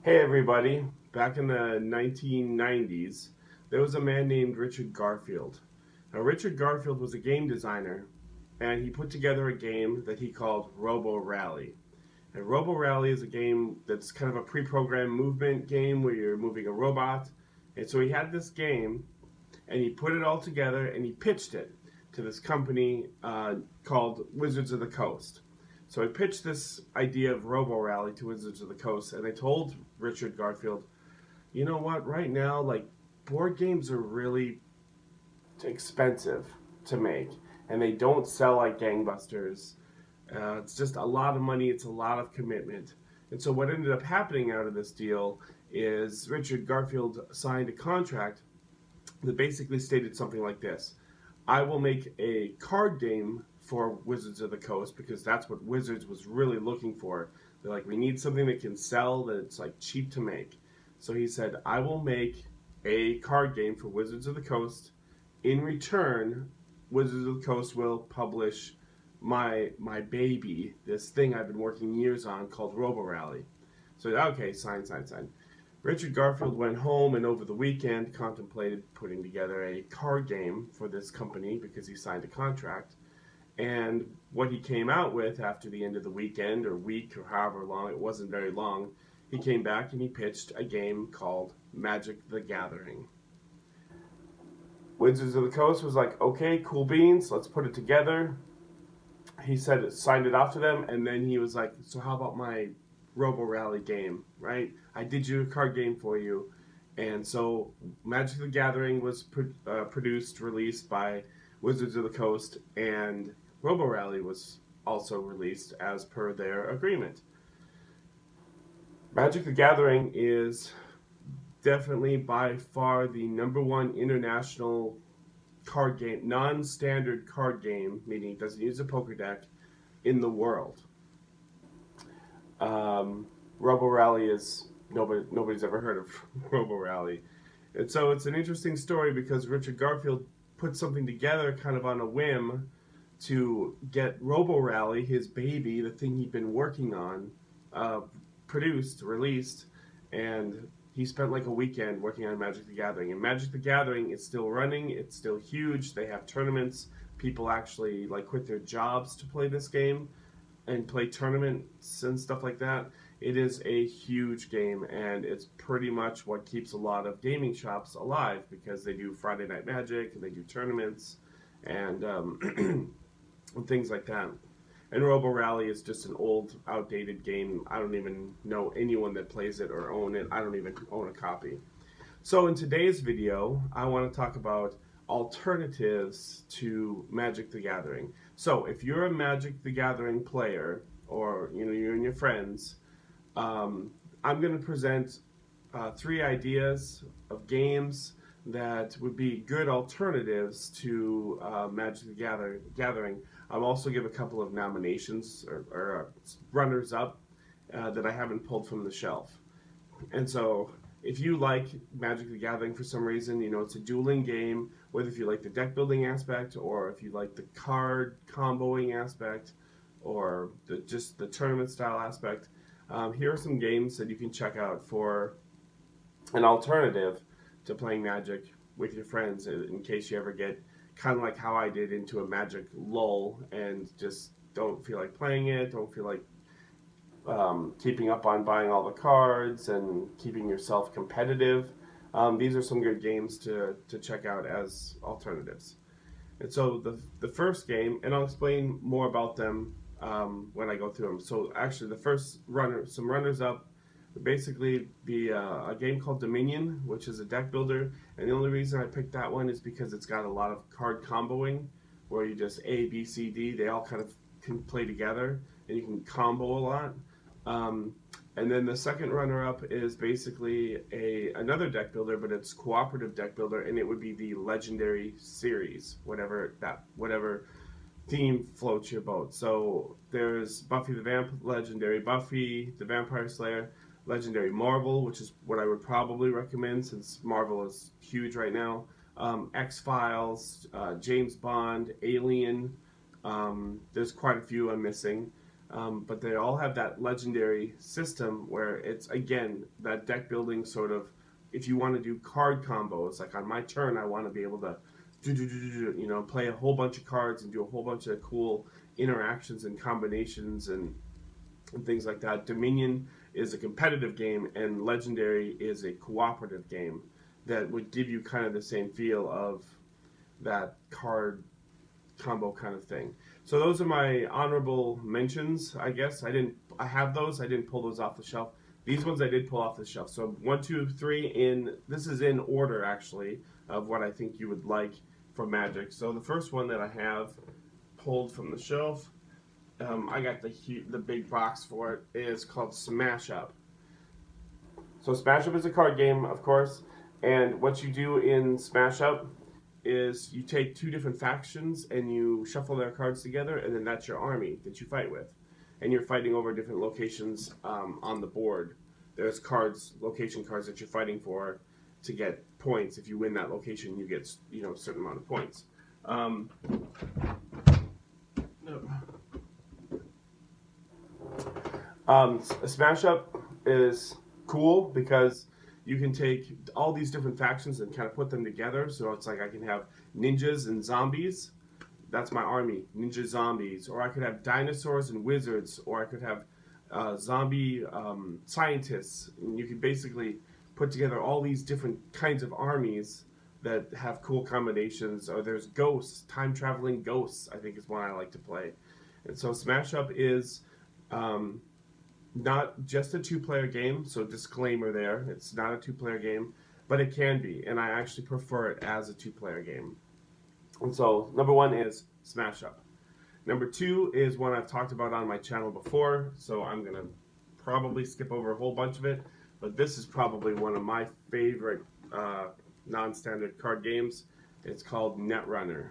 Hey everybody, back in the 1990s, there was a man named Richard Garfield. Now, Richard Garfield was a game designer, and he put together a game that he called Robo Rally. And Robo Rally is a game that's kind of a pre programmed movement game where you're moving a robot. And so he had this game, and he put it all together and he pitched it to this company called Wizards of the Coast. So I pitched this idea of Robo Rally to Wizards of the Coast, and I told Richard Garfield, you know what? Right now, like board games are really expensive to make, and they don't sell like gangbusters. It's just a lot of money. It's a lot of commitment. And so what ended up happening out of this deal is Richard Garfield signed a contract that basically stated something like this: I will make a card game for Wizards of the Coast because that's what Wizards was really looking for. They're like, we need something that can sell, that it's like cheap to make. So he said, I will make a card game for Wizards of the Coast. In return, Wizards of the Coast will publish my baby, this thing I've been working years on called Robo Rally. So okay, sign. Richard Garfield went home and over the weekend contemplated putting together a card game for this company because he signed a contract. And what he came out with after the end of the weekend or week or however long, it wasn't very long, he came back and he pitched a game called Magic the Gathering. Wizards of the Coast was like, okay, cool beans, let's put it together. He said, signed it off to them, and then he was like, so how about my Robo Rally game, right? I did you a card game for you. And so Magic the Gathering was produced, released by Wizards of the Coast, and Robo Rally was also released as per their agreement. Magic the Gathering is definitely by far the number one international card game, non-standard card game, meaning it doesn't use a poker deck, in the world. Robo Rally is nobody's ever heard of Robo Rally, and so it's an interesting story because Richard Garfield put something together kind of on a whim to get Robo Rally, his baby, the thing he'd been working on, produced, released, and he spent like a weekend working on Magic the Gathering. And Magic the Gathering is still running, it's still huge. They have tournaments. People actually like quit their jobs to play this game and play tournaments and stuff like that. It is a huge game, and it's pretty much what keeps a lot of gaming shops alive because they do Friday Night Magic and they do tournaments and and things like that. And Robo Rally is just an old, outdated game. I don't even know anyone that plays it or own it. I don't even own a copy. So in today's video, I want to talk about alternatives to Magic the Gathering. So if you're a Magic the Gathering player, or you and your friends, I'm going to present three ideas of games that would be good alternatives to Magic the Gathering. I'll also give a couple of nominations or runners up that I haven't pulled from the shelf. And so, if you like Magic the Gathering for some reason, it's a dueling game, whether if you like the deck building aspect or if you like the card comboing aspect or just the tournament style aspect, here are some games that you can check out for an alternative to playing Magic with your friends in case you ever get kind of like how I did into a Magic lull and just don't feel like playing it, don't feel like keeping up on buying all the cards and keeping yourself competitive. These are some good games to check out as alternatives. And so the first game, and I'll explain more about them when I go through them. So actually, the first some runners up, would basically be a game called Dominion, which is a deck builder. And the only reason I picked that one is because it's got a lot of card comboing, where you just A, B, C, D, they all kind of can play together, and you can combo a lot. And then the second runner-up is basically another deck builder, but it's cooperative deck builder, and it would be the Legendary series, whatever theme floats your boat. So there's Buffy the Legendary Buffy, the Vampire Slayer, Legendary Marvel, which is what I would probably recommend since Marvel is huge right now. X-Files, James Bond, Alien. There's quite a few I'm missing. But they all have that legendary system where it's, again, that deck building sort of, if you want to do card combos, like on my turn, I want to be able to play a whole bunch of cards and do a whole bunch of cool interactions and combinations and things like that. Dominion is a competitive game, and Legendary is a cooperative game that would give you kind of the same feel of that card combo kind of thing. So those are my honorable mentions, I guess. I have those. I didn't pull those off the shelf. These ones I did pull off the shelf. So 1, 2, 3 this is in order actually of what I think you would like from Magic. So the first one that I have pulled from the shelf, I got the big box for it, is called Smash Up. So Smash Up is a card game, of course, and what you do in Smash Up is you take two different factions and you shuffle their cards together, and then that's your army that you fight with. And you're fighting over different locations on the board. There's location cards that you're fighting for to get points. If you win that location, you get a certain amount of points. Smash Up is cool because you can take all these different factions and kind of put them together. So it's like I can have ninjas and zombies. That's my army, ninja zombies. Or I could have dinosaurs and wizards. Or I could have zombie scientists. And you can basically put together all these different kinds of armies that have cool combinations. Or there's ghosts, time-traveling ghosts, I think is one I like to play. And so Smash Up is not just a two-player game, so disclaimer there. It's not a two-player game, but it can be, and I actually prefer it as a two-player game. And so number 1 is Smash Up. Number 2 is one I've talked about on my channel before, so I'm going to probably skip over a whole bunch of it, but this is probably one of my favorite non-standard card games. It's called Netrunner.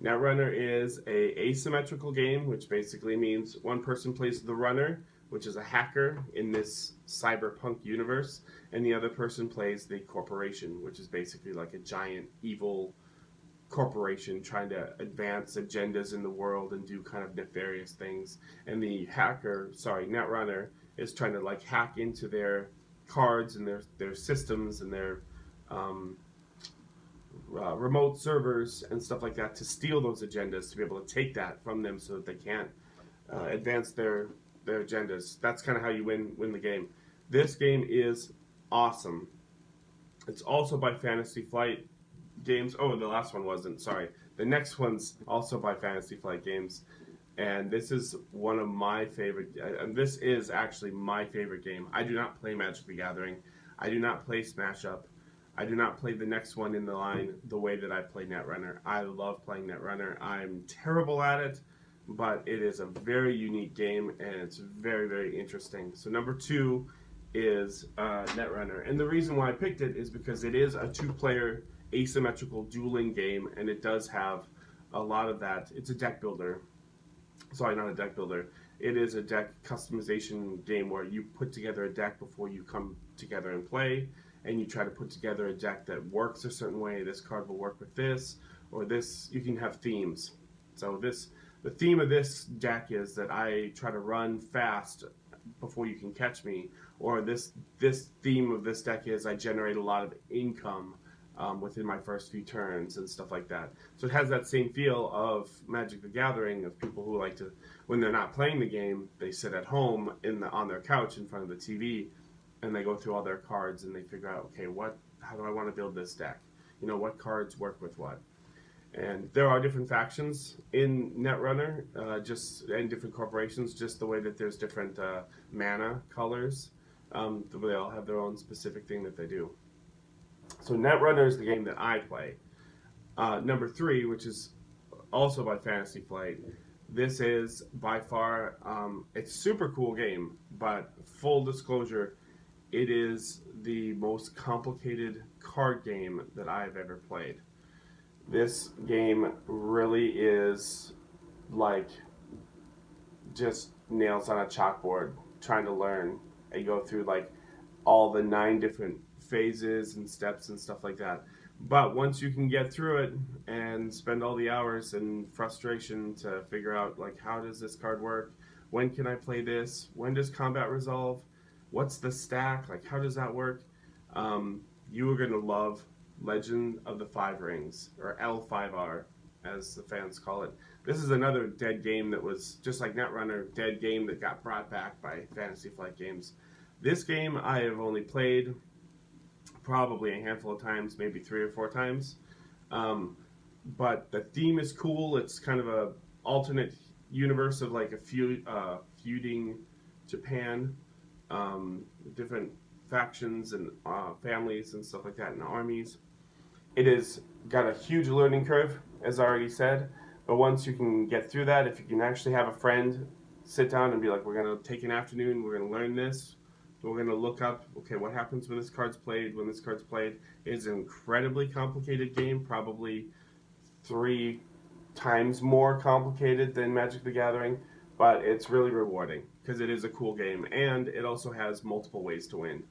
Netrunner is a asymmetrical game, which basically means one person plays the runner, which is a hacker in this cyberpunk universe, and the other person plays the corporation, which is basically like a giant evil corporation trying to advance agendas in the world and do kind of nefarious things. And the Netrunner, is trying to like hack into their cards and their systems and their remote servers and stuff like that to steal those agendas, to be able to take that from them so that they can't advance their agendas. That's kind of how you win the game. This game is awesome. It's also by Fantasy Flight Games. Oh, the last one wasn't. Sorry. The next one's also by Fantasy Flight Games. And this is one of my favorite. And this is actually my favorite game. I do not play Magic the Gathering. I do not play Smash Up. I do not play the next one in the line the way that I play Netrunner. I love playing Netrunner. I'm terrible at it, but it is a very unique game, and it's very, very interesting. So number 2 is Netrunner. And the reason why I picked it is because it is a two-player asymmetrical dueling game, and it does have a lot of that. It's a deck builder. Sorry, not a deck builder. It is a deck customization game where you put together a deck before you come together and play, and you try to put together a deck that works a certain way. This card will work with this, or this. You can have themes. So the theme of this deck is that I try to run fast before you can catch me, or this theme of this deck is I generate a lot of income within my first few turns and stuff like that. So it has that same feel of Magic the Gathering, of people who like to, when they're not playing the game, they sit at home on their couch in front of the TV, and they go through all their cards and they figure out, okay, how do I want to build this deck? What cards work with what? And there are different factions in Netrunner, and different corporations, just the way that there's different mana colors. They all have their own specific thing that they do. So Netrunner is the game that I play. Number 3, which is also by Fantasy Flight. This is by far, it's a super cool game, but full disclosure, it is the most complicated card game that I've ever played. This game really is like just nails on a chalkboard trying to learn and go through like all the 9 different phases and steps and stuff like that. But once you can get through it and spend all the hours and frustration to figure out like how does this card work, when can I play this, when does combat resolve, what's the stack, like how does that work. You are going to love Legend of the Five Rings, or L5R as the fans call it. This is another dead game that was, just like Netrunner, dead game that got brought back by Fantasy Flight Games. This game I have only played probably a handful of times, maybe 3 or 4 times. But the theme is cool. It's kind of a alternate universe of like a feuding Japan, different factions and families and stuff like that, and armies. It has got a huge learning curve, as I already said. But once you can get through that, if you can actually have a friend sit down and be like, we're going to take an afternoon, we're going to learn this, we're going to look up, okay, what happens when this card's played, when this card's played. It's an incredibly complicated game, probably 3 times more complicated than Magic the Gathering, but it's really rewarding because it is a cool game, and it also has multiple ways to win.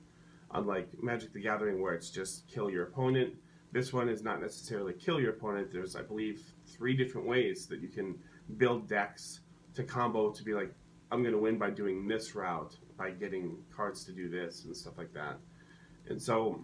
Unlike Magic the Gathering, where it's just kill your opponent, this one is not necessarily kill your opponent. There's, I believe, 3 different ways that you can build decks to combo to be like, I'm going to win by doing this route, by getting cards to do this and stuff like that. And so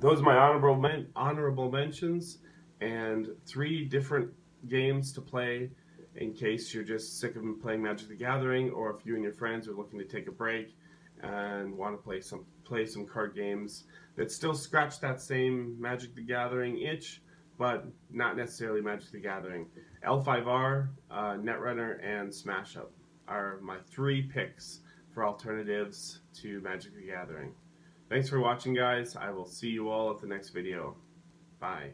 those are my honorable mentions, and 3 different games to play in case you're just sick of playing Magic the Gathering, or if you and your friends are looking to take a break and want to play some card games that still scratch that same Magic the Gathering itch, but not necessarily Magic the Gathering. L5R, Netrunner, and Smash Up are my 3 picks for alternatives to Magic the Gathering. Thanks for watching, guys. I will see you all at the next video. Bye.